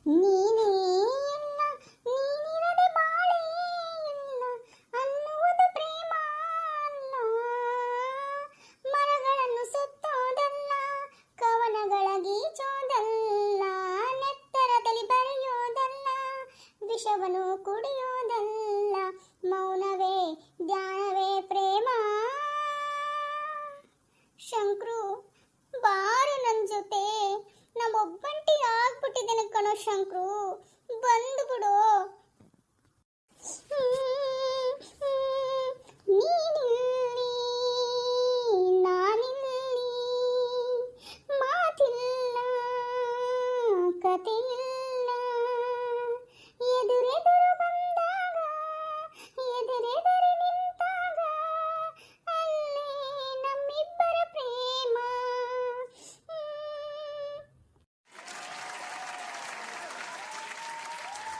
ನೀನೇ ಎಲ್ಲ, ನೀನಿರದೆ ಬಾಳೇ ಇಲ್ಲ ಅನ್ನುವುದು ಪ್ರೇಮ ಅಲ್ಲ. ಮರಗಳನ್ನು ಸುತ್ತೋದಲ್ಲ, ಕವನಗಳ ಗೀಚೋದಲ್ಲ, ನೆತ್ತರದಲ್ಲಿ ಬರೆಯೋದಲ್ಲ, ವಿಷವನ್ನು ಕುಡಿಯೋದಲ್ಲ, ಮೌನವೇ ಧ್ಯಾನವೇ ಪ್ರೇಮ. ಶಂಕ್ರು, ಬಾರು ನನ್ನ ಜೊತೆ, ನಮ್ಮೊಬ್ಬಂಟಿ ಆಗ್ಬಿಟ್ಟಿದ್ದೇನೆ ಕಣೋ ಶಂಕ್ರು, ಬಂದ್ಬಿಡು. ನೀನಿಲ್ಲಿ, ನಾನಿಲ್ಲಿ, ಮಾತಿಲ್ಲ, ಕಥೆಯಿಲ್ಲ.